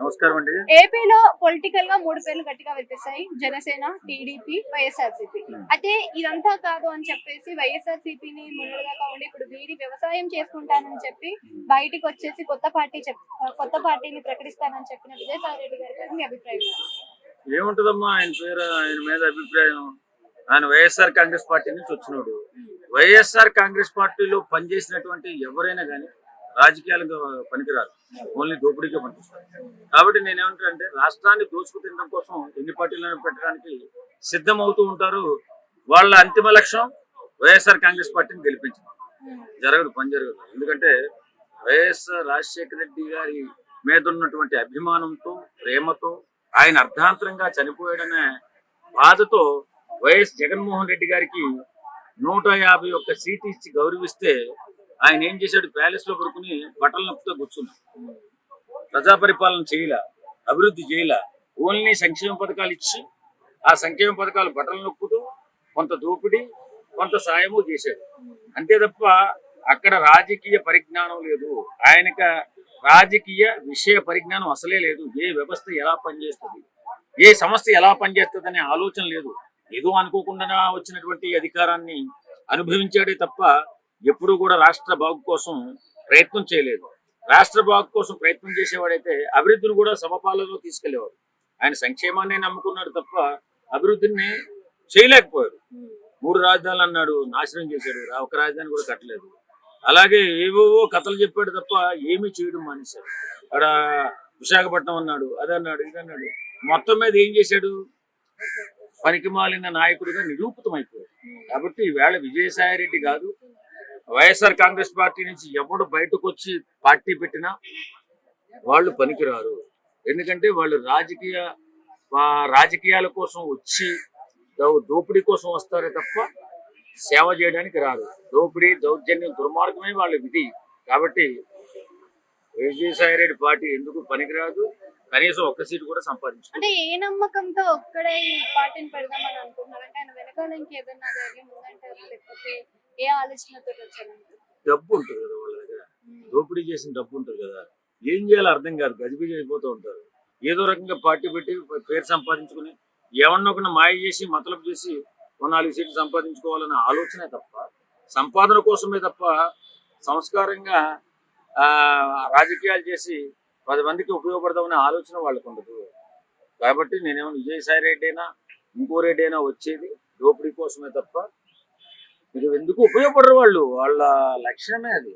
నమస్కారం అండి. ఏపీలో పొలిటికల్ గా 3 పేర్లు గట్టిగా వినిపిస్తాయి. జనసేన, టీడీపీ, వైఎస్ఆర్సీపీ. అయితే ఇదంతా కాదు అని చెప్పేసి వైఎస్ఆర్సీపీని మొన్నటిదాకా ఉండి ఇప్పుడు వీడి వ్యవసాయం చేసుకుంటానని చెప్పి బయటికి వచ్చేసి కొత్త పార్టీని ప్రకటిస్తానని చెప్పిన విజయసాయి రెడ్డి గారి పైన మీ అభిప్రాయం ఏంటి? ఏముంటదమ్మా ఆయన మీద అభిప్రాయం. ఆయన వైఎస్ఆర్ కాంగ్రెస్ పార్టీ నుంచి వచ్చినోడు. వైఎస్ఆర్ కాంగ్రెస్ పార్టీలో పనిచేసినటువంటి ఎవరైనా కానీ రాజకీయాలకు పనికిరారు, ఓన్లీ దోపిడీకే పనిచేస్తారు. కాబట్టి నేనేమంటానంటే రాష్ట్రాన్ని దోచుకు తినడం కోసం ఎన్ని పార్టీలను పెట్టడానికి సిద్ధం అవుతూ ఉంటారు. వాళ్ళ అంతిమ లక్ష్యం వైఎస్ఆర్ కాంగ్రెస్ పార్టీని గెలిపించడం. పని జరగదు. ఎందుకంటే వైఎస్ రాజశేఖర రెడ్డి గారి మీద ఉన్నటువంటి అభిమానంతో, ప్రేమతో, ఆయన అర్ధాంతరంగా చనిపోయాడనే బాధతో వైఎస్ జగన్మోహన్ రెడ్డి గారికి 151 సీటు ఇచ్చి గౌరవిస్తే ఆయన ఏం చేశాడు? ప్యాలెస్ లో పడుకుని బట్టలు నొప్పుతో కూర్చున్నాడు. ప్రజా పరిపాలన చేయలే, అభివృద్ధి చేయలే, ఓన్లీ సంక్షేమ పథకాలు ఇచ్చి ఆ సంక్షేమ పథకాలు బట్టలు నొప్పుతూ కొంత దోపిడీ, కొంత సాయము చేశాడు. అంతే తప్ప అక్కడ రాజకీయ పరిజ్ఞానం లేదు. ఆయనకు రాజకీయ విషయ పరిజ్ఞానం అసలే లేదు. ఏ వ్యవస్థ ఎలా పనిచేస్తుంది, ఏ సంస్థ ఎలా పనిచేస్తుంది అనే ఆలోచన లేదు. ఏదో అనుకోకుండా వచ్చినటువంటి అధికారాన్ని అనుభవించాడే తప్ప ఎప్పుడూ కూడా రాష్ట్ర బాగు కోసం ప్రయత్నం చేయలేదు. రాష్ట్ర బాగు కోసం ప్రయత్నం చేసేవాడైతే అభివృద్ధిని కూడా సమపాలలో తీసుకెళ్లేవాడు. ఆయన సంక్షేమాన్ని నమ్ముకున్నాడు తప్ప అభివృద్ధిని చేయలేకపోయాడు. 3 రాజధానులు అన్నాడు, నాశనం చేశాడు. ఒక రాజధాని కూడా కట్టలేదు. అలాగే ఏవేవో కథలు చెప్పాడు తప్ప ఏమీ చేయడం మానేశాడు. అక్కడ విశాఖపట్నం అన్నాడు, అదన్నాడు, ఇదన్నాడు. మొత్తం మీద ఏం చేశాడు? పనికిమాలిన నాయకుడిగా నిరూపితం అయిపోయాడు. కాబట్టి ఈవేళ విజయసాయి రెడ్డి కాదు, వైఎస్ఆర్ కాంగ్రెస్ పార్టీ నుంచి ఎవడు బయటకు వచ్చి పార్టీ పెట్టినా వాళ్ళు పనికిరారు. ఎందుకంటే వాళ్ళు రాజకీయాల కోసం వచ్చి దోపిడీ కోసం వస్తారే తప్ప సేవ చేయడానికి రారు. దోపిడీ, దౌర్జన్యం, దుర్మార్గమే వాళ్ళ విధి. కాబట్టి విజయసాయి రెడ్డి పార్టీ ఎందుకు పనికిరాదు. కనీసం 1 సీటు కూడా సంపాదించారు. అంటే ఏ నమ్మకంతో ఒక్కడే ఈ పార్టీని పెడదామని అనుకుంటున్నారు? అంటే ఆయన వెనకాల ఇంకేదన్నా ధైర్యం ఉందంటారా, లేకపోతే ఏ ఆలోచనతో వచ్చారంటారు? డబ్బు ఉంటుంది కదా వాళ్ళ దగ్గర, దోపిడీ చేసిన డబ్బు ఉంటుంది కదా. ఏం చేయాలో అర్థం కాదు, గజిబిజి అయిపోతూ ఉంటారు. ఏదో రకంగా పార్టీ పెట్టి పేరు సంపాదించుకుని ఎవరినో ఒకరిని మాయ చేసి మతలబు చేసి 4 సీట్లు సంపాదించుకోవాలన్న ఆలోచనే తప్ప, సంపాదన కోసమే తప్ప సంస్కారంగా రాజకీయాలు చేసి 10 మందికి ఉపయోగపడదామనే ఆలోచన వాళ్ళకు ఉండదు. కాబట్టి నేనేమో విజయసాయి రెడ్డి అయినా ఇంకో రెడ్డి అయినా వచ్చేది దోపిడీ కోసమే తప్ప ఇది ఎందుకు ఉపయోగపడరు. వాళ్ళ లక్ష్యమే అది.